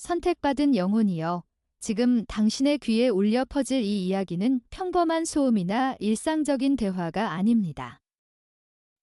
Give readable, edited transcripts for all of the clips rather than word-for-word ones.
선택받은 영혼이여, 지금 당신의 귀에 울려 퍼질 이 이야기는 평범한 소음이나 일상적인 대화가 아닙니다.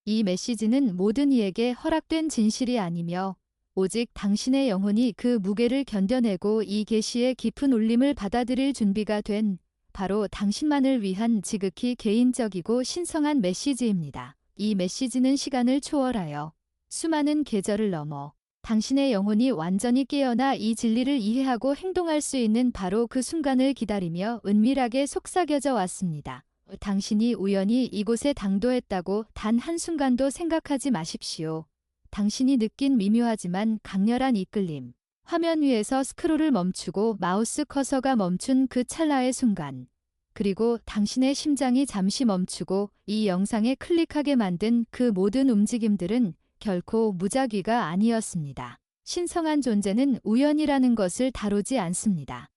이 메시지는 모든 이에게 허락된 진실이 아니며 오직 당신의 영혼이 그 무게를 견뎌내고 이 계시의 깊은 울림을 받아들일 준비가 된 바로 당신만을 위한 지극히 개인적이고 신성한 메시지입니다. 이 메시지는 시간을 초월하여 수많은 계절을 넘어 당신의 영혼이 완전히 깨어나 이 진리를 이해하고 행동할 수 있는 바로 그 순간을 기다리며 은밀하게 속삭여져 왔습니다. 당신이 우연히 이곳에 당도했다고 단 한순간도 생각하지 마십시오. 당신이 느낀 미묘하지만 강렬한 이끌림, 화면 위에서 스크롤을 멈추고 마우스 커서가 멈춘 그 찰나의 순간, 그리고 당신의 심장이 잠시 멈추고 이 영상에 클릭하게 만든 그 모든 움직임들은 결코 무작위가 아니었습니다. 신성한 존재는 우연이라는 것을 다루지 않습니다.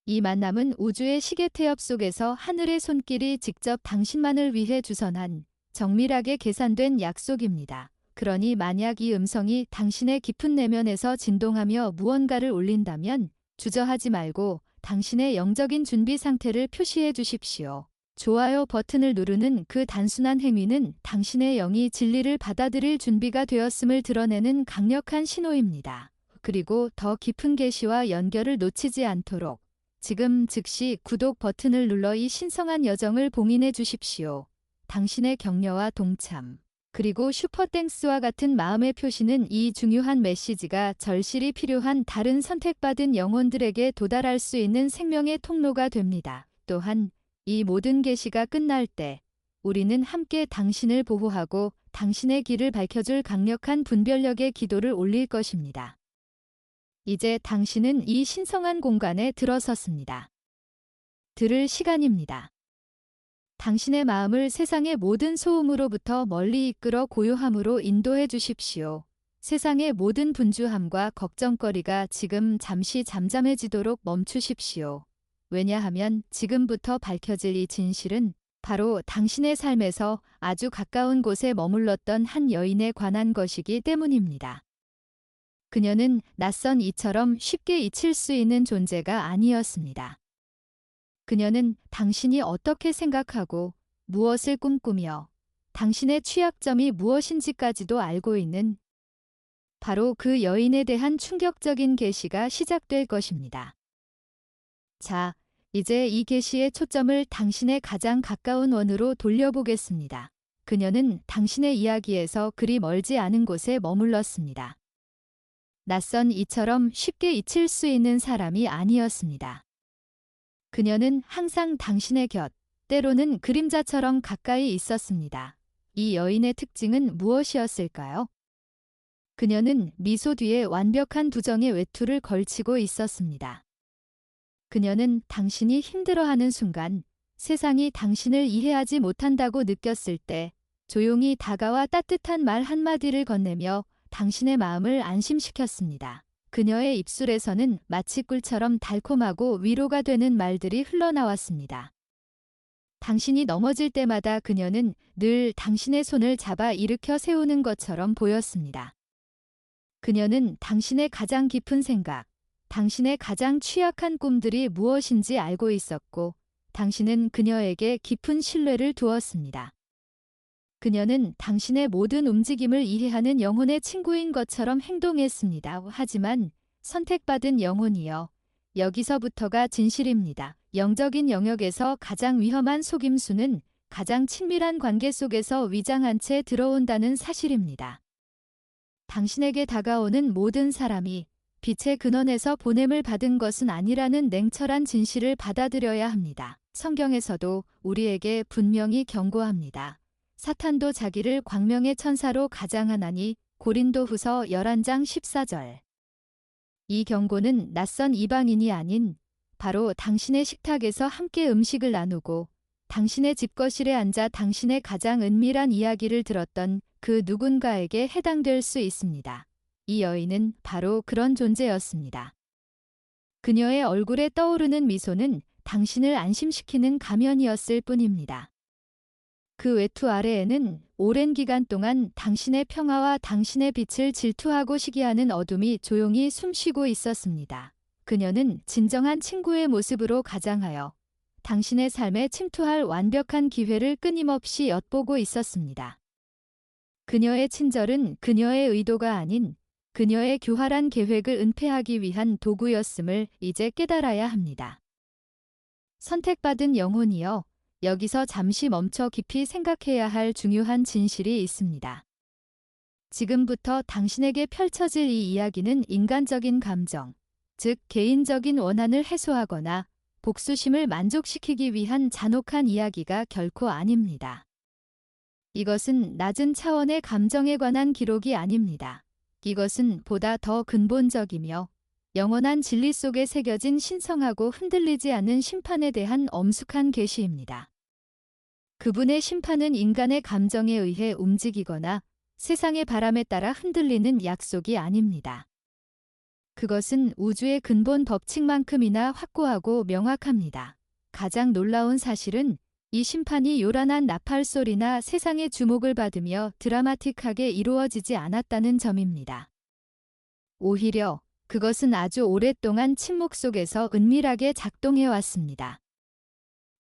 이 만남은 우주의 시계태엽 속에서 하늘의 손길이 직접 당신만을 위해 주선한 정밀하게 계산된 약속입니다. 그러니 만약 이 음성이 당신의 깊은 내면에서 진동하며 무언가를 울린다면 주저하지 말고 당신의 영적인 준비 상태를 표시해 주십시오. 좋아요 버튼을 누르는 그 단순한 행위는 당신의 영이 진리를 받아들일 준비가 되었음을 드러내는 강력한 신호입니다. 그리고 더 깊은 계시와 연결을 놓치지 않도록 지금 즉시 구독 버튼을 눌러 이 신성한 여정을 봉인해 주십시오. 당신의 격려와 동참, 그리고 슈퍼땡스와 같은 마음의 표시는 이 중요한 메시지가 절실히 필요한 다른 선택받은 영혼들에게 도달할 수 있는 생명의 통로가 됩니다. 또한 이 모든 계시가 끝날 때 우리는 함께 당신을 보호하고 당신의 길을 밝혀줄 강력한 분별력의 기도를 올릴 것입니다. 이제 당신은 이 신성한 공간에 들어섰습니다. 들을 시간입니다. 당신의 마음을 세상의 모든 소음으로부터 멀리 이끌어 고요함으로 인도해 주십시오. 세상의 모든 분주함과 걱정거리가 지금 잠시 잠잠해지도록 멈추십시오. 왜냐하면 지금부터 밝혀질 이 진실은 바로 당신의 삶에서 아주 가까운 곳에 머물렀던 한 여인에 관한 것이기 때문입니다. 그녀는 낯선 이처럼 쉽게 잊힐 수 있는 존재가 아니었습니다. 그녀는 당신이 어떻게 생각하고 무엇을 꿈꾸며 당신의 취약점이 무엇인지까지도 알고 있는 바로 그 여인에 대한 충격적인 계시가 시작될 것입니다. 자, 이제 이 계시의 초점을 당신의 가장 가까운 원으로 돌려보겠습니다. 그녀는 당신의 이야기에서 그리 멀지 않은 곳에 머물렀습니다. 낯선 이처럼 쉽게 잊힐 수 있는 사람이 아니었습니다. 그녀는 항상 당신의 곁, 때로는 그림자처럼 가까이 있었습니다. 이 여인의 특징은 무엇이었을까요? 그녀는 미소 뒤에 완벽한 두정의 외투를 걸치고 있었습니다. 그녀는 당신이 힘들어하는 순간, 세상이 당신을 이해하지 못한다고 느꼈을 때 조용히 다가와 따뜻한 말 한마디를 건네며 당신의 마음을 안심시켰습니다. 그녀의 입술에서는 마치 꿀처럼 달콤하고 위로가 되는 말들이 흘러나왔습니다. 당신이 넘어질 때마다 그녀는 늘 당신의 손을 잡아 일으켜 세우는 것처럼 보였습니다. 그녀는 당신의 가장 깊은 생각, 당신의 가장 취약한 꿈들이 무엇인지 알고 있었고 당신은 그녀에게 깊은 신뢰를 두었습니다. 그녀는 당신의 모든 움직임을 이해하는 영혼의 친구인 것처럼 행동했습니다. 하지만 선택받은 영혼이여, 여기서부터가 진실입니다. 영적인 영역에서 가장 위험한 속임수는 가장 친밀한 관계 속에서 위장한 채 들어온다는 사실입니다. 당신에게 다가오는 모든 사람이 빛의 근원에서 보냄을 받은 것은 아니라는 냉철한 진실을 받아들여야 합니다. 성경에서도 우리에게 분명히 경고합니다. 사탄도 자기를 광명의 천사로 가장하나니 고린도후서 11장 14절. 이 경고는 낯선 이방인이 아닌 바로 당신의 식탁에서 함께 음식을 나누고 당신의 집거실에 앉아 당신의 가장 은밀한 이야기를 들었던 그 누군가에게 해당될 수 있습니다. 이 여인은 바로 그런 존재였습니다. 그녀의 얼굴에 떠오르는 미소는 당신을 안심시키는 가면이었을 뿐입니다. 그 외투 아래에는 오랜 기간 동안 당신의 평화와 당신의 빛을 질투하고 시기하는 어둠이 조용히 숨쉬고 있었습니다. 그녀는 진정한 친구의 모습으로 가장하여 당신의 삶에 침투할 완벽한 기회를 끊임없이 엿보고 있었습니다. 그녀의 친절은 그녀의 의도가 아닌 그녀의 교활한 계획을 은폐하기 위한 도구였음을 이제 깨달아야 합니다. 선택받은 영혼이여, 여기서 잠시 멈춰 깊이 생각해야 할 중요한 진실이 있습니다. 지금부터 당신에게 펼쳐질 이 이야기는 인간적인 감정, 즉 개인적인 원한을 해소하거나 복수심을 만족시키기 위한 잔혹한 이야기가 결코 아닙니다. 이것은 낮은 차원의 감정에 관한 기록이 아닙니다. 이것은 보다 더 근본적이며 영원한 진리 속에 새겨진 신성하고 흔들리지 않는 심판에 대한 엄숙한 계시입니다. 그분의 심판은 인간의 감정에 의해 움직이거나 세상의 바람에 따라 흔들리는 약속이 아닙니다. 그것은 우주의 근본 법칙만큼이나 확고하고 명확합니다. 가장 놀라운 사실은 이 심판이 요란한 나팔 소리나 세상의 주목을 받으며 드라마틱하게 이루어지지 않았다는 점입니다. 오히려 그것은 아주 오랫동안 침묵 속에서 은밀하게 작동해 왔습니다.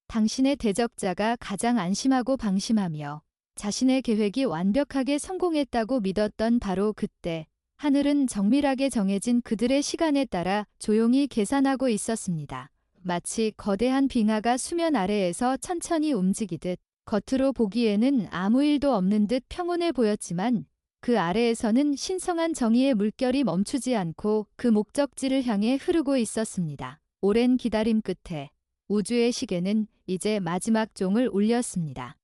당신의 대적자가 가장 안심하고 방심하며 자신의 계획이 완벽하게 성공했다고 믿었던 바로 그때, 하늘은 정밀하게 정해진 그들의 시간에 따라 조용히 계산하고 있었습니다. 마치 거대한 빙하가 수면 아래에서 천천히 움직이듯 겉으로 보기에는 아무 일도 없는 듯 평온해 보였지만 그 아래에서는 신성한 정의의 물결이 멈추지 않고 그 목적지를 향해 흐르고 있었습니다. 오랜 기다림 끝에 우주의 시계는 이제 마지막 종을 울렸습니다.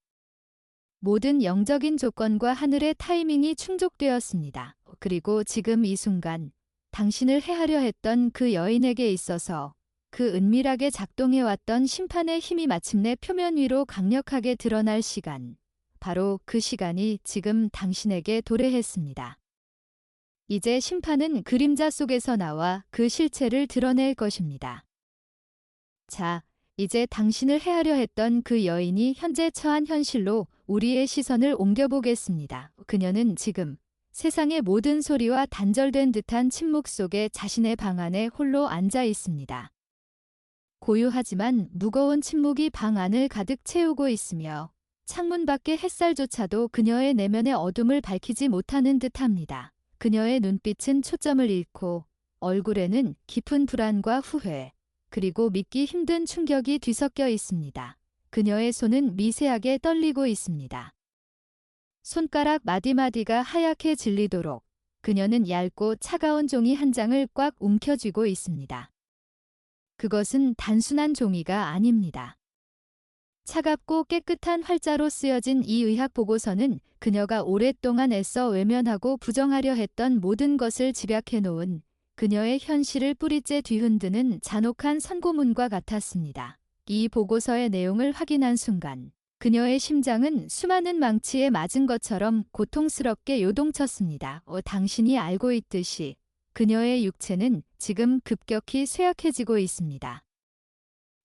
모든 영적인 조건과 하늘의 타이밍이 충족되었습니다. 그리고 지금 이 순간 당신을 해하려 했던 그 여인에게 있어서 그 은밀하게 작동해왔던 심판의 힘이 마침내 표면 위로 강력하게 드러날 시간. 바로 그 시간이 지금 당신에게 도래했습니다. 이제 심판은 그림자 속에서 나와 그 실체를 드러낼 것입니다. 자, 이제 당신을 해하려 했던 그 여인이 현재 처한 현실로 우리의 시선을 옮겨보겠습니다. 그녀는 지금 세상의 모든 소리와 단절된 듯한 침묵 속에 자신의 방 안에 홀로 앉아 있습니다. 고요하지만 무거운 침묵이 방 안을 가득 채우고 있으며 창문 밖의 햇살조차도 그녀의 내면의 어둠을 밝히지 못하는 듯합니다. 그녀의 눈빛은 초점을 잃고 얼굴에는 깊은 불안과 후회, 그리고 믿기 힘든 충격이 뒤섞여 있습니다. 그녀의 손은 미세하게 떨리고 있습니다. 손가락 마디마디가 하얗게 질리도록 그녀는 얇고 차가운 종이 한 장을 꽉 움켜쥐고 있습니다. 그것은 단순한 종이가 아닙니다. 차갑고 깨끗한 활자로 쓰여진 이 의학 보고서는 그녀가 오랫동안 애써 외면하고 부정하려 했던 모든 것을 집약해 놓은 그녀의 현실을 뿌리째 뒤흔드는 잔혹한 선고문과 같았습니다. 이 보고서의 내용을 확인한 순간 그녀의 심장은 수많은 망치에 맞은 것처럼 고통스럽게 요동쳤습니다. 당신이 알고 있듯이 그녀의 육체는 지금 급격히 쇠약해지고 있습니다.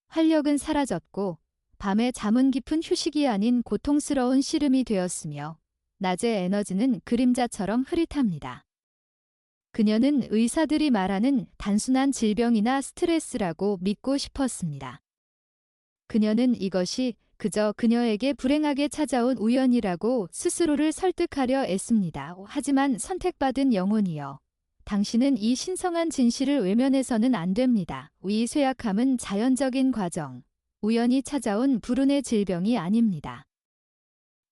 활력은 사라졌고 밤에 잠은 깊은 휴식이 아닌 고통스러운 씨름이 되었으며 낮의 에너지는 그림자처럼 흐릿합니다. 그녀는 의사들이 말하는 단순한 질병이나 스트레스라고 믿고 싶었습니다. 그녀는 이것이 그저 그녀에게 불행하게 찾아온 우연이라고 스스로를 설득하려 애씁니다. 하지만 선택받은 영혼이여, 당신은 이 신성한 진실을 외면해서는 안 됩니다. 이 쇠약함은 자연적인 과정, 우연히 찾아온 불운의 질병이 아닙니다.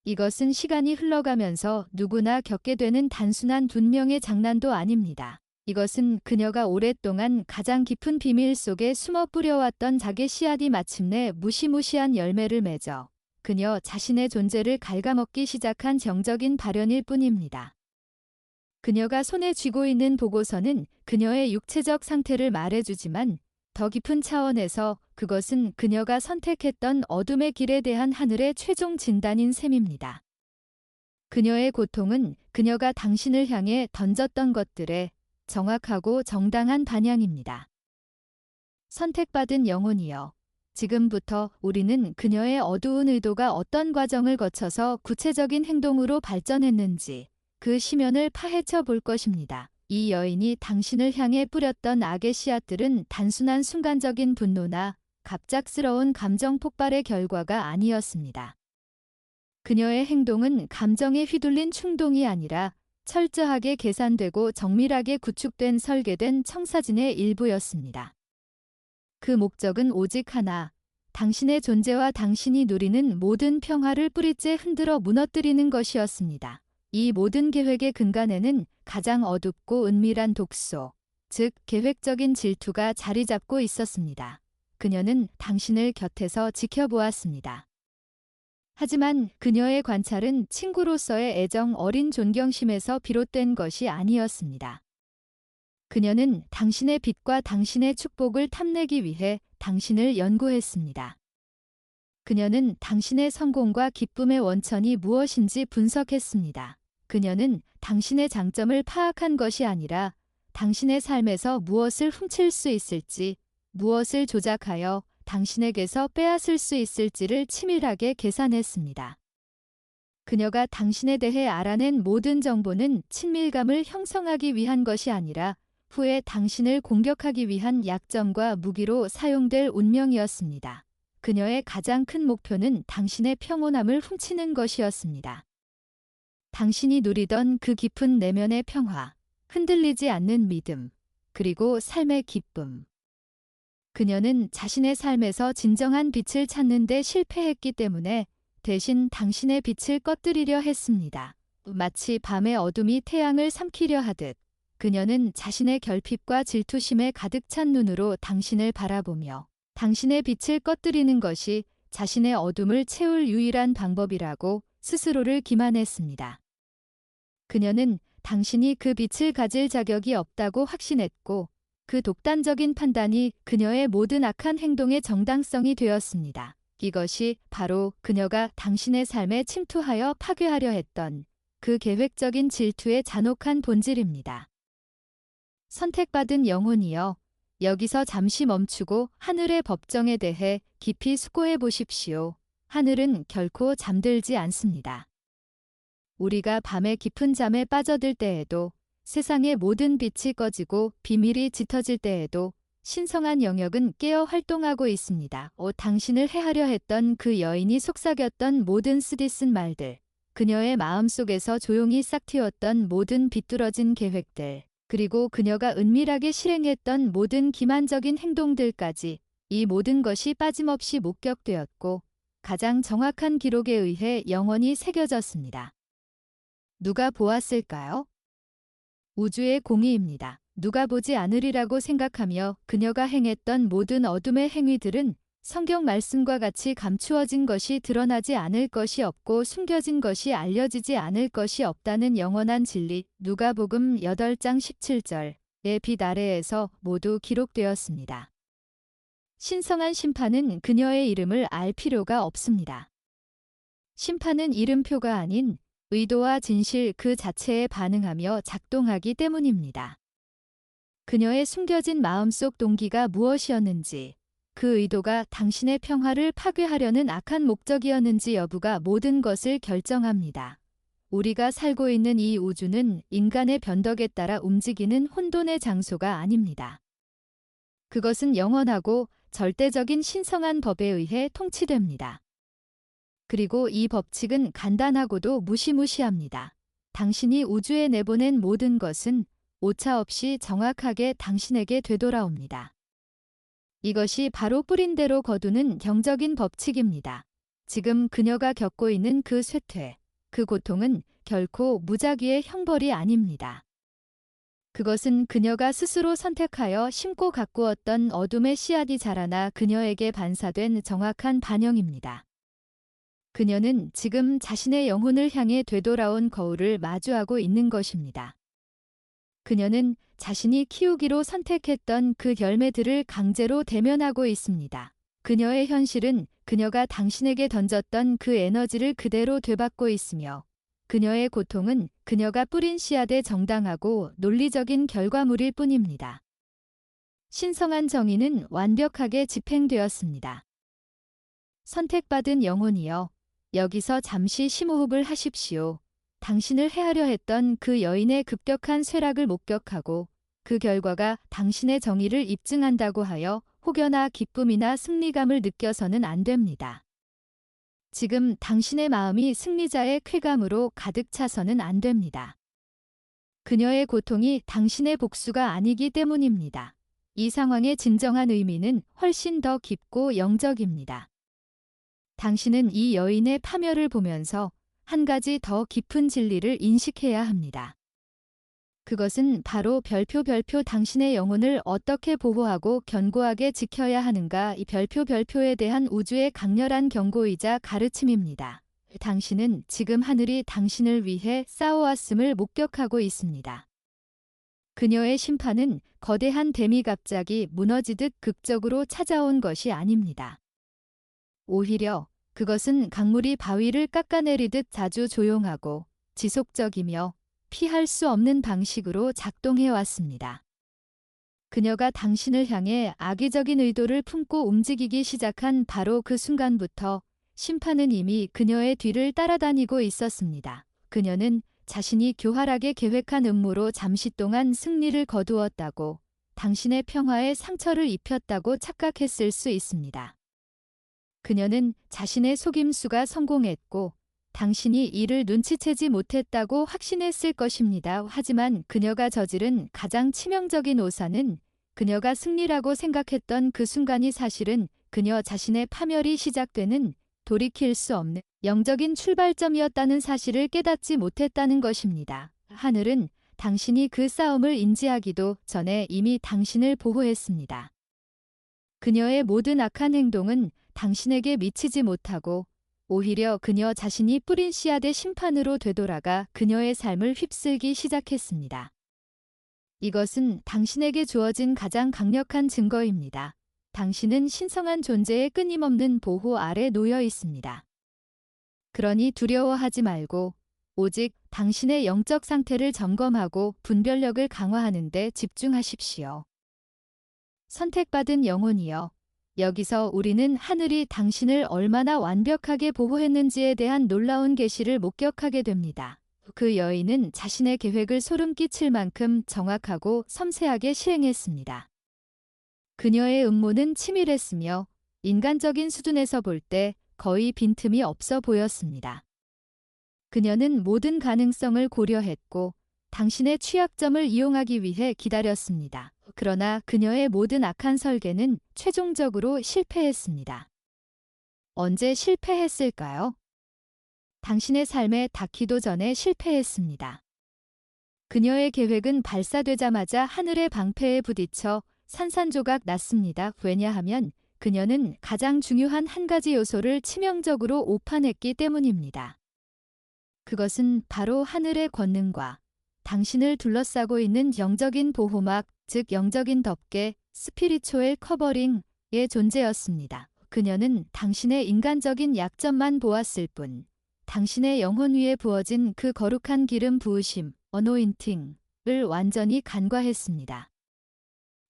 이것은 시간이 흘러가면서 누구나 겪게 되는 단순한 dun명의 장난도 아닙니다. 이것은 그녀가 오랫동안 가장 깊은 비밀 속에 숨어 뿌려왔던 작의 씨앗이 마침내 무시무시한 열매를 맺어 그녀 자신의 존재를 갉아먹기 시작한 정적인 발현일 뿐입니다. 그녀가 손에 쥐고 있는 보고서는 그녀의 육체적 상태를 말해주지만 더 깊은 차원에서 그것은 그녀가 선택했던 어둠의 길에 대한 하늘의 최종 진단인 셈입니다. 그녀의 고통은 그녀가 당신을 향해 던졌던 것들의 정확하고 정당한 반향입니다. 선택받은 영혼이여, 지금부터 우리는 그녀의 어두운 의도가 어떤 과정을 거쳐서 구체적인 행동으로 발전했는지 그 심연을 파헤쳐 볼 것입니다. 이 여인이 당신을 향해 뿌렸던 악의 씨앗들은 단순한 순간적인 분노나 갑작스러운 감정 폭발의 결과가 아니었습니다. 그녀의 행동은 감정에 휘둘린 충동이 아니라 철저하게 계산되고 정밀하게 구축된 설계된 청사진의 일부였습니다. 그 목적은 오직 하나, 당신의 존재와 당신이 누리는 모든 평화를 뿌리째 흔들어 무너뜨리는 것이었습니다. 이 모든 계획의 근간에는 가장 어둡고 은밀한 독소, 즉 계획적인 질투가 자리 잡고 있었습니다. 그녀는 당신을 곁에서 지켜보았습니다. 하지만 그녀의 관찰은 친구로서의 애정 어린 존경심에서 비롯된 것이 아니었습니다. 그녀는 당신의 빛과 당신의 축복을 탐내기 위해 당신을 연구했습니다. 그녀는 당신의 성공과 기쁨의 원천이 무엇인지 분석했습니다. 그녀는 당신의 장점을 파악한 것이 아니라 당신의 삶에서 무엇을 훔칠 수 있을지, 무엇을 조작하여 당신에게서 빼앗을 수 있을지를 치밀하게 계산했습니다. 그녀가 당신에 대해 알아낸 모든 정보는 친밀감을 형성하기 위한 것이 아니라 후에 당신을 공격하기 위한 약점과 무기로 사용될 운명이었습니다. 그녀의 가장 큰 목표는 당신의 평온함을 훔치는 것이었습니다. 당신이 누리던 그 깊은 내면의 평화, 흔들리지 않는 믿음, 그리고 삶의 기쁨. 그녀는 자신의 삶에서 진정한 빛을 찾는 데 실패했기 때문에 대신 당신의 빛을 꺼뜨리려 했습니다. 마치 밤의 어둠이 태양을 삼키려 하듯 그녀는 자신의 결핍과 질투심에 가득 찬 눈으로 당신을 바라보며 당신의 빛을 꺼뜨리는 것이 자신의 어둠을 채울 유일한 방법이라고 스스로를 기만했습니다. 그녀는 당신이 그 빛을 가질 자격이 없다고 확신했고 그 독단적인 판단이 그녀의 모든 악한 행동의 정당성이 되었습니다. 이것이 바로 그녀가 당신의 삶에 침투하여 파괴하려 했던 그 계획적인 질투의 잔혹한 본질입니다. 선택받은 영혼이여, 여기서 잠시 멈추고 하늘의 법정에 대해 깊이 숙고해 보십시오. 하늘은 결코 잠들지 않습니다. 우리가 밤의 깊은 잠에 빠져들 때에도, 세상의 모든 빛이 꺼지고 비밀이 짙어질 때에도 신성한 영역은 깨어 활동하고 있습니다. 당신을 해하려 했던 그 여인이 속삭였던 모든 쓰디쓴 말들, 그녀의 마음속에서 조용히 싹틔웠던 모든 비뚤어진 계획들, 그리고 그녀가 은밀하게 실행했던 모든 기만적인 행동들까지, 이 모든 것이 빠짐없이 목격되었고 가장 정확한 기록에 의해 영원히 새겨졌습니다. 누가 보았을까요? 우주의 공의입니다. 누가 보지 않으리라고 생각하며 그녀가 행했던 모든 어둠의 행위들은 성경 말씀과 같이 감추어진 것이 드러나지 않을 것이 없고 숨겨진 것이 알려지지 않을 것이 없다는 영원한 진리, 누가복음 8장 17절의 빛 아래에서 모두 기록되었습니다. 신성한 심판은 그녀의 이름을 알 필요가 없습니다. 심판은 이름표가 아닌 의도와 진실 그 자체에 반응하며 작동하기 때문입니다. 그녀의 숨겨진 마음속 동기가 무엇이었는지, 그 의도가 당신의 평화를 파괴하려는 악한 목적이었는지 여부가 모든 것을 결정합니다. 우리가 살고 있는 이 우주는 인간의 변덕에 따라 움직이는 혼돈의 장소가 아닙니다. 그것은 영원하고 절대적인 신성한 법에 의해 통치됩니다. 그리고 이 법칙은 간단하고도 무시무시합니다. 당신이 우주에 내보낸 모든 것은 오차없이 정확하게 당신에게 되돌아옵니다. 이것이 바로 뿌린 대로 거두는 영적인 법칙입니다. 지금 그녀가 겪고 있는 그 쇠퇴, 그 고통은 결코 무작위의 형벌이 아닙니다. 그것은 그녀가 스스로 선택하여 심고 가꾸었던 어둠의 씨앗이 자라나 그녀에게 반사된 정확한 반영입니다. 그녀는 지금 자신의 영혼을 향해 되돌아온 거울을 마주하고 있는 것입니다. 그녀는 자신이 키우기로 선택했던 그 열매들을 강제로 대면하고 있습니다. 그녀의 현실은 그녀가 당신에게 던졌던 그 에너지를 그대로 되받고 있으며 그녀의 고통은 그녀가 뿌린 씨앗의 정당하고 논리적인 결과물일 뿐입니다. 신성한 정의는 완벽하게 집행되었습니다. 선택받은 영혼이여, 여기서 잠시 심호흡을 하십시오. 당신을 해하려 했던 그 여인의 급격한 쇠락을 목격하고 그 결과가 당신의 정의를 입증한다고 하여 혹여나 기쁨이나 승리감을 느껴서는 안 됩니다. 지금 당신의 마음이 승리자의 쾌감으로 가득 차서는 안 됩니다. 그녀의 고통이 당신의 복수가 아니기 때문입니다. 이 상황의 진정한 의미는 훨씬 더 깊고 영적입니다. 당신은 이 여인의 파멸을 보면서 한 가지 더 깊은 진리를 인식해야 합니다. 그것은 바로 별표 당신의 영혼을 어떻게 보호하고 견고하게 지켜야 하는가, 이 별표에 대한 우주의 강렬한 경고이자 가르침입니다. 당신은 지금 하늘이 당신을 위해 싸워왔음을 목격하고 있습니다. 그녀의 심판은 거대한 댐이 갑자기 무너지듯 극적으로 찾아온 것이 아닙니다. 오히려 그것은 강물이 바위를 깎아내리듯 자주 조용하고 지속적이며 피할 수 없는 방식으로 작동해 왔습니다. 그녀가 당신을 향해 악의적인 의도를 품고 움직이기 시작한 바로 그 순간부터 심판은 이미 그녀의 뒤를 따라다니고 있었습니다. 그녀는 자신이 교활하게 계획한 음모로 잠시 동안 승리를 거두었다고, 당신의 평화에 상처를 입혔다고 착각했을 수 있습니다. 그녀는 자신의 속임수가 성공했고 당신이 이를 눈치채지 못했다고 확신했을 것입니다. 하지만 그녀가 저지른 가장 치명적인 오산은 그녀가 승리라고 생각했던 그 순간이 사실은 그녀 자신의 파멸이 시작되는 돌이킬 수 없는 영적인 출발점이었다는 사실을 깨닫지 못했다는 것입니다. 하늘은 당신이 그 싸움을 인지하기도 전에 이미 당신을 보호했습니다. 그녀의 모든 악한 행동은 당신에게 미치지 못하고 오히려 그녀 자신이 뿌린 씨앗의 심판으로 되돌아가 그녀의 삶을 휩쓸기 시작했습니다. 이것은 당신에게 주어진 가장 강력한 증거입니다. 당신은 신성한 존재의 끊임없는 보호 아래 놓여 있습니다. 그러니 두려워하지 말고 오직 당신의 영적 상태를 점검하고 분별력을 강화하는 데 집중하십시오. 선택받은 영혼이여, 여기서 우리는 하늘이 당신을 얼마나 완벽하게 보호했는지에 대한 놀라운 계시를 목격하게 됩니다. 그 여인은 자신의 계획을 소름 끼칠 만큼 정확하고 섬세하게 시행했습니다. 그녀의 음모는 치밀했으며 인간적인 수준에서 볼 때 거의 빈틈이 없어 보였습니다. 그녀는 모든 가능성을 고려했고 당신의 취약점을 이용하기 위해 기다렸습니다. 그러나 그녀의 모든 악한 설계는 최종적으로 실패했습니다. 언제 실패했을까요? 당신의 삶에 닿기도 전에 실패했습니다. 그녀의 계획은 발사되자마자 하늘의 방패에 부딪혀 산산조각 났습니다. 왜냐하면 그녀는 가장 중요한 한 가지 요소를 치명적으로 오판했기 때문입니다. 그것은 바로 하늘의 권능과 당신을 둘러싸고 있는 영적인 보호막, 즉 영적인 덮개, 스피리추얼 커버링의 존재였습니다. 그녀는 당신의 인간적인 약점만 보았을 뿐, 당신의 영혼 위에 부어진 그 거룩한 기름 부으심, 어노인팅을 완전히 간과했습니다.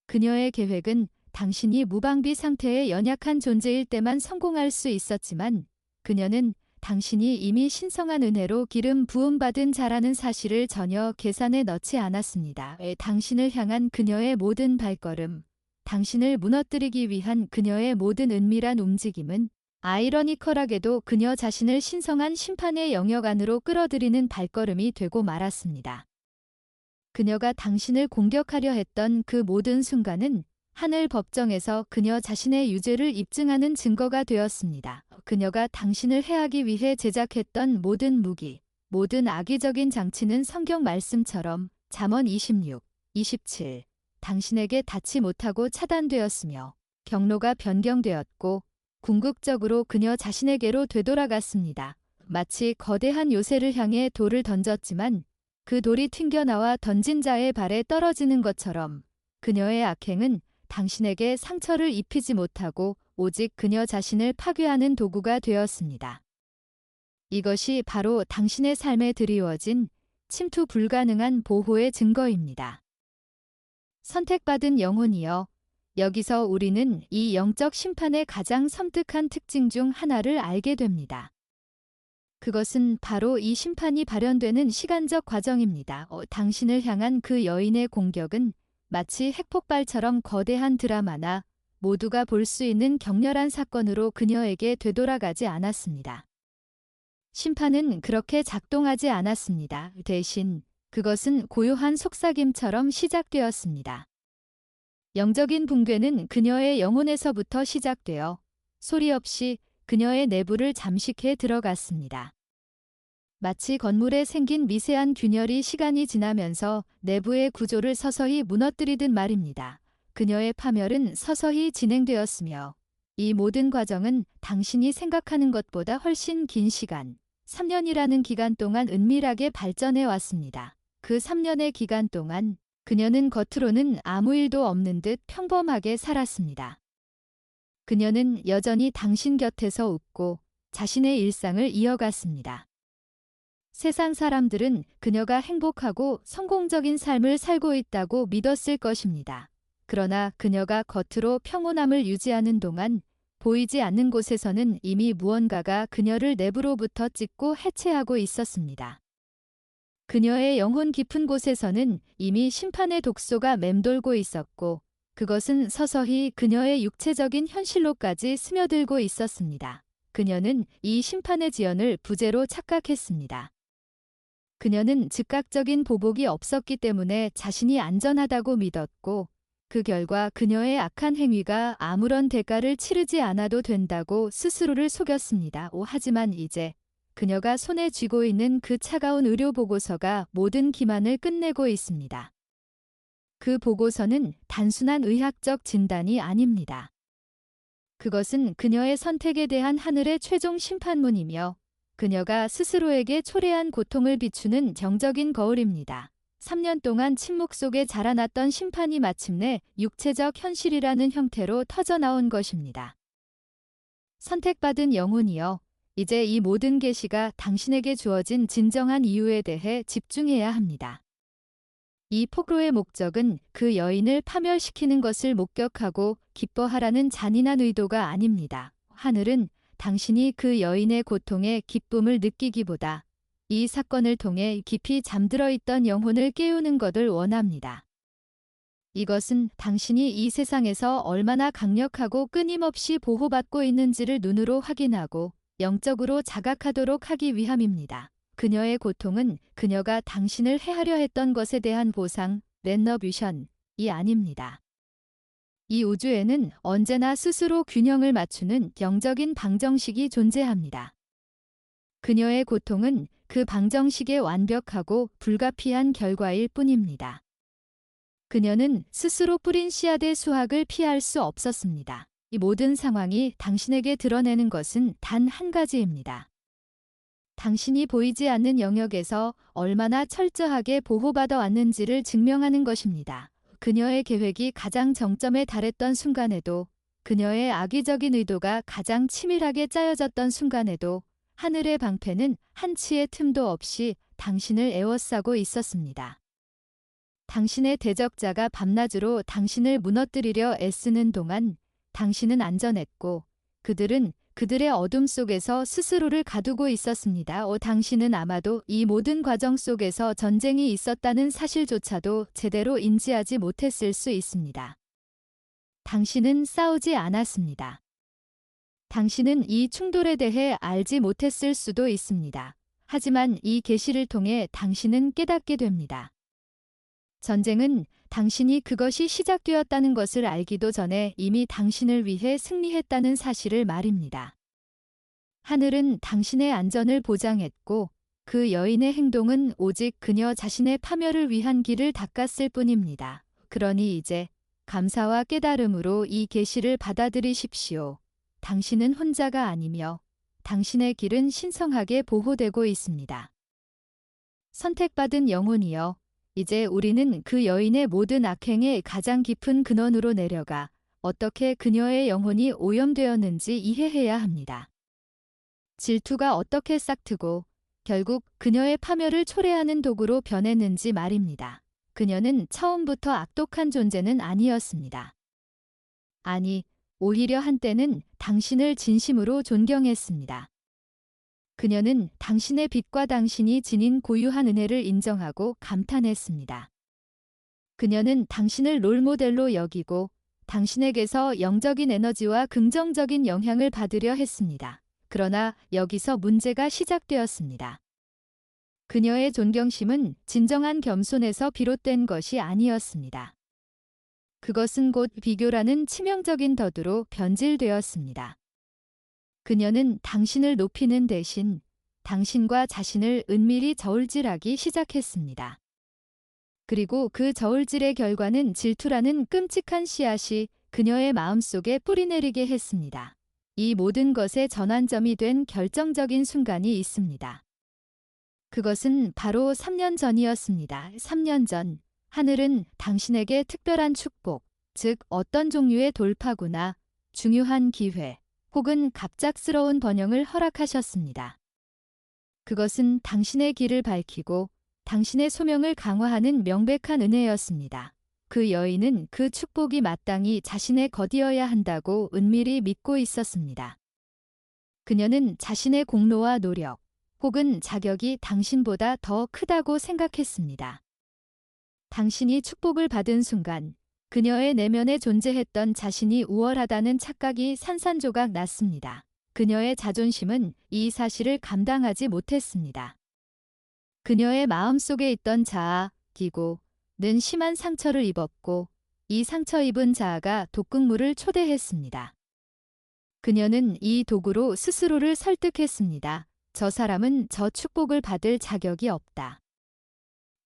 그녀의 계획은 당신이 무방비 상태의 연약한 존재일 때만 성공할 수 있었지만, 그녀는 당신이 이미 신성한 은혜로 기름 부음받은 자라는 사실을 전혀 계산에 넣지 않았습니다. 당신을 향한 그녀의 모든 발걸음, 당신을 무너뜨리기 위한 그녀의 모든 은밀한 움직임은 아이러니컬하게도 그녀 자신을 신성한 심판의 영역 안으로 끌어들이는 발걸음이 되고 말았습니다. 그녀가 당신을 공격하려 했던 그 모든 순간은 하늘 법정에서 그녀 자신의 유죄를 입증하는 증거가 되었습니다. 그녀가 당신을 해하기 위해 제작했던 모든 무기, 모든 악의적인 장치는 성경 말씀처럼 잠언 26, 27, 당신에게 닿지 못하고 차단되었으며 경로가 변경되었고 궁극적으로 그녀 자신에게로 되돌아갔습니다. 마치 거대한 요새를 향해 돌을 던졌지만 그 돌이 튕겨나와 던진 자의 발에 떨어지는 것처럼 그녀의 악행은 당신에게 상처를 입히지 못하고 오직 그녀 자신을 파괴하는 도구가 되었습니다. 이것이 바로 당신의 삶에 드리워진 침투 불가능한 보호의 증거입니다. 선택받은 영혼이여, 여기서 우리는 이 영적 심판의 가장 섬뜩한 특징 중 하나를 알게 됩니다. 그것은 바로 이 심판이 발현되는 시간적 과정입니다. 당신을 향한 그 여인의 공격은 마치 핵폭발처럼 거대한 드라마나 모두가 볼 수 있는 격렬한 사건으로 그녀에게 되돌아가지 않았습니다. 심판은 그렇게 작동하지 않았습니다. 대신 그것은 고요한 속삭임처럼 시작되었습니다. 영적인 붕괴는 그녀의 영혼에서부터 시작되어 소리 없이 그녀의 내부를 잠식해 들어갔습니다. 마치 건물에 생긴 미세한 균열이 시간이 지나면서 내부의 구조를 서서히 무너뜨리듯 말입니다. 그녀의 파멸은 서서히 진행되었으며 이 모든 과정은 당신이 생각하는 것보다 훨씬 긴 시간, 3년이라는 기간 동안 은밀하게 발전해 왔습니다. 그 3년의 기간 동안 그녀는 겉으로는 아무 일도 없는 듯 평범하게 살았습니다. 그녀는 여전히 당신 곁에서 웃고 자신의 일상을 이어갔습니다. 세상 사람들은 그녀가 행복하고 성공적인 삶을 살고 있다고 믿었을 것입니다. 그러나 그녀가 겉으로 평온함을 유지하는 동안 보이지 않는 곳에서는 이미 무언가가 그녀를 내부로부터 찢고 해체하고 있었습니다. 그녀의 영혼 깊은 곳에서는 이미 심판의 독소가 맴돌고 있었고 그것은 서서히 그녀의 육체적인 현실로까지 스며들고 있었습니다. 그녀는 이 심판의 지연을 부재로 착각했습니다. 그녀는 즉각적인 보복이 없었기 때문에 자신이 안전하다고 믿었고 그 결과 그녀의 악한 행위가 아무런 대가를 치르지 않아도 된다고 스스로를 속였습니다. 하지만 이제 그녀가 손에 쥐고 있는 그 차가운 의료 보고서가 모든 기만을 끝내고 있습니다. 그 보고서는 단순한 의학적 진단이 아닙니다. 그것은 그녀의 선택에 대한 하늘의 최종 심판문이며 그녀가 스스로에게 초래한 고통을 비추는 정적인 거울입니다. 3년 동안 침묵 속에 자라났던 심판이 마침내 육체적 현실이라는 형태로 터져나온 것입니다. 선택받은 영혼이여, 이제 이 모든 계시가 당신에게 주어진 진정한 이유에 대해 집중해야 합니다. 이 폭로의 목적은 그 여인을 파멸시키는 것을 목격하고 기뻐하라는 잔인한 의도가 아닙니다. 하늘은 당신이 그 여인의 고통에 기쁨을 느끼기보다 이 사건을 통해 깊이 잠들어 있던 영혼을 깨우는 것을 원합니다. 이것은 당신이 이 세상에서 얼마나 강력하고 끊임없이 보호받고 있는지를 눈으로 확인하고 영적으로 자각하도록 하기 위함입니다. 그녀의 고통은 그녀가 당신을 해하려 했던 것에 대한 보상, 레너뷰션이 아닙니다. 이 우주에는 언제나 스스로 균형을 맞추는 영적인 방정식이 존재합니다. 그녀의 고통은 그 방정식의 완벽하고 불가피한 결과일 뿐입니다. 그녀는 스스로 뿌린 씨앗의 수확을 피할 수 없었습니다. 이 모든 상황이 당신에게 드러내는 것은 단 한 가지입니다. 당신이 보이지 않는 영역에서 얼마나 철저하게 보호받아 왔는지를 증명하는 것입니다. 그녀의 계획이 가장 정점에 달했던 순간에도, 그녀의 악의적인 의도가 가장 치밀하게 짜여졌던 순간에도 하늘의 방패는 한치의 틈도 없이 당신을 에워싸고 있었습니다. 당신의 대적자가 밤낮으로 당신을 무너뜨리려 애쓰는 동안 당신은 안전했고 그들은 그들의 어둠 속에서 스스로를 가두고 있었습니다. 당신은 아마도 이 모든 과정 속에서 전쟁이 있었다는 사실조차도 제대로 인지하지 못했을 수 있습니다. 당신은 싸우지 않았습니다. 당신은 이 충돌에 대해 알지 못했을 수도 있습니다. 하지만 이 계시를 통해 당신은 깨닫게 됩니다. 전쟁은 당신이 그것이 시작되었다는 것을 알기도 전에 이미 당신을 위해 승리했다는 사실을 말입니다. 하늘은 당신의 안전을 보장했고 그 여인의 행동은 오직 그녀 자신의 파멸을 위한 길을 닦았을 뿐입니다. 그러니 이제 감사와 깨달음으로 이 계시를 받아들이십시오. 당신은 혼자가 아니며 당신의 길은 신성하게 보호되고 있습니다. 선택받은 영혼이여, 이제 우리는 그 여인의 모든 악행의 가장 깊은 근원으로 내려가 어떻게 그녀의 영혼이 오염되었는지 이해해야 합니다. 질투가 어떻게 싹트고 결국 그녀의 파멸을 초래하는 도구로 변했는지 말입니다. 그녀는 처음부터 악독한 존재는 아니었습니다. 아니, 오히려 한때는 당신을 진심으로 존경했습니다. 그녀는 당신의 빛과 당신이 지닌 고유한 은혜를 인정하고 감탄했습니다. 그녀는 당신을 롤모델로 여기고 당신에게서 영적인 에너지와 긍정적인 영향을 받으려 했습니다. 그러나 여기서 문제가 시작되었습니다. 그녀의 존경심은 진정한 겸손에서 비롯된 것이 아니었습니다. 그것은 곧 비교라는 치명적인 덫으로 변질되었습니다. 그녀는 당신을 높이는 대신 당신과 자신을 은밀히 저울질하기 시작했습니다. 그리고 그 저울질의 결과는 질투라는 끔찍한 씨앗이 그녀의 마음속에 뿌리내리게 했습니다. 이 모든 것의 전환점이 된 결정적인 순간이 있습니다. 그것은 바로 3년 전이었습니다. 3년 전, 하늘은 당신에게 특별한 축복, 즉 어떤 종류의 돌파구나 중요한 기회, 혹은 갑작스러운 번영을 허락하셨습니다. 그것은 당신의 길을 밝히고 당신의 소명을 강화하는 명백한 은혜였습니다. 그 여인은 그 축복이 마땅히 자신의 것이어야 한다고 은밀히 믿고 있었습니다. 그녀는 자신의 공로와 노력, 혹은 자격이 당신보다 더 크다고 생각했습니다. 당신이 축복을 받은 순간 그녀의 내면에 존재했던 자신이 우월하다는 착각이 산산조각 났습니다. 그녀의 자존심은 이 사실을 감당하지 못했습니다. 그녀의 마음속에 있던 자아, 기고는 심한 상처를 입었고 이 상처 입은 자아가 독극물을 초대했습니다. 그녀는 이 도구로 스스로를 설득했습니다. 저 사람은 저 축복을 받을 자격이 없다.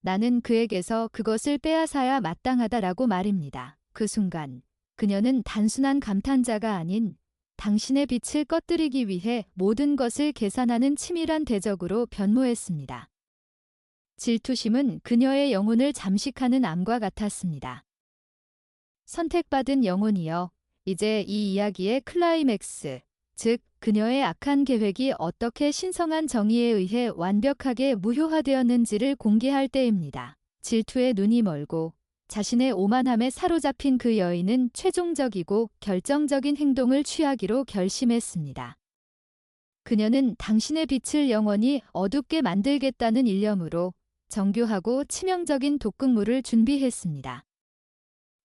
나는 그에게서 그것을 빼앗아야 마땅하다라고 말입니다. 그 순간 그녀는 단순한 감탄자가 아닌 당신의 빛을 꺼뜨리기 위해 모든 것을 계산하는 치밀한 대적으로 변모했습니다. 질투심은 그녀의 영혼을 잠식하는 암과 같았습니다. 선택받은 영혼이여, 이제 이 이야기의 클라이맥스, 즉 그녀의 악한 계획이 어떻게 신성한 정의에 의해 완벽하게 무효화되었는지를 공개할 때입니다. 질투에 눈이 멀고 자신의 오만함에 사로잡힌 그 여인은 최종적이고 결정적인 행동을 취하기로 결심했습니다. 그녀는 당신의 빛을 영원히 어둡게 만들겠다는 일념으로 정교하고 치명적인 독극물을 준비했습니다.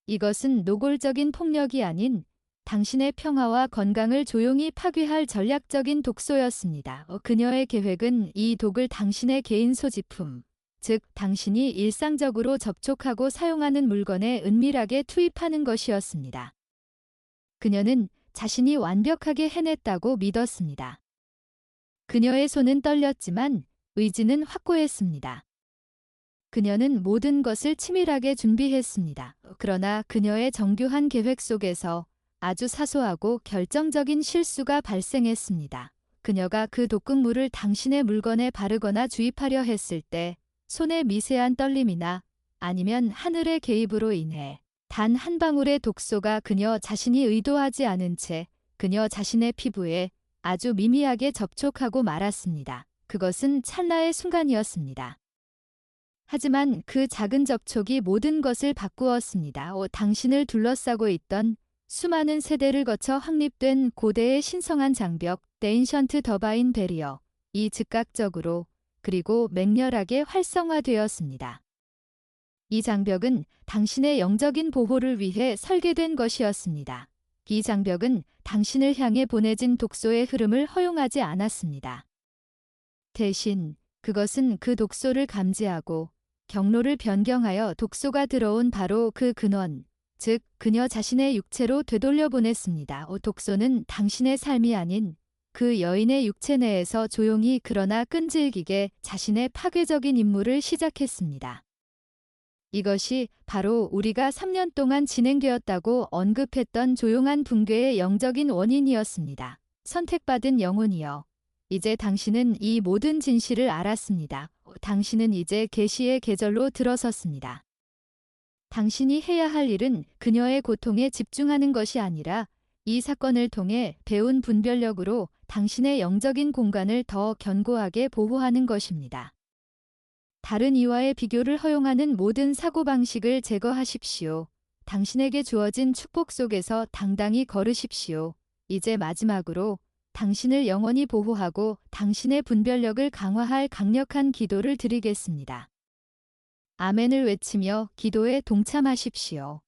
이것은 노골적인 폭력이 아닌 당신의 평화와 건강을 조용히 파괴할 전략적인 독소였습니다. 그녀의 계획은 이 독을 당신의 개인 소지품, 즉 당신이 일상적으로 접촉하고 사용하는 물건에 은밀하게 투입하는 것이었습니다. 그녀는 자신이 완벽하게 해냈다고 믿었습니다. 그녀의 손은 떨렸지만 의지는 확고했습니다. 그녀는 모든 것을 치밀하게 준비했습니다. 그러나 그녀의 정교한 계획 속에서 아주 사소하고 결정적인 실수가 발생했습니다. 그녀가 그 독극물을 당신의 물건에 바르거나 주입하려 했을 때 손의 미세한 떨림이나 아니면 하늘의 개입으로 인해 단 한 방울의 독소가 그녀 자신이 의도하지 않은 채 그녀 자신의 피부에 아주 미미하게 접촉하고 말았습니다. 그것은 찰나의 순간이었습니다. 하지만 그 작은 접촉이 모든 것을 바꾸었습니다. 당신을 둘러싸고 있던 수많은 세대를 거쳐 확립된 고대의 신성한 장벽, The Ancient Divine Barrier, 이 즉각적으로 그리고 맹렬하게 활성화되었습니다. 이 장벽은 당신의 영적인 보호를 위해 설계된 것이었습니다. 이 장벽은 당신을 향해 보내진 독소의 흐름을 허용하지 않았습니다. 대신 그것은 그 독소를 감지하고 경로를 변경하여 독소가 들어온 바로 그 근원, 즉 그녀 자신의 육체로 되돌려보냈습니다. 독소는 당신의 삶이 아닌 그 여인의 육체 내에서 조용히 그러나 끈질기게 자신의 파괴적인 임무를 시작했습니다. 이것이 바로 우리가 3년 동안 진행되었다고 언급했던 조용한 붕괴의 영적인 원인이었습니다. 선택받은 영혼이여, 이제 당신은 이 모든 진실을 알았습니다. 당신은 이제 계시의 계절로 들어섰습니다. 당신이 해야 할 일은 그녀의 고통에 집중하는 것이 아니라 이 사건을 통해 배운 분별력으로 당신의 영적인 공간을 더 견고하게 보호하는 것입니다. 다른 이와의 비교를 허용하는 모든 사고방식을 제거하십시오. 당신에게 주어진 축복 속에서 당당히 걸으십시오. 이제 마지막으로 당신을 영원히 보호하고 당신의 분별력을 강화할 강력한 기도를 드리겠습니다. 아멘을 외치며 기도에 동참하십시오.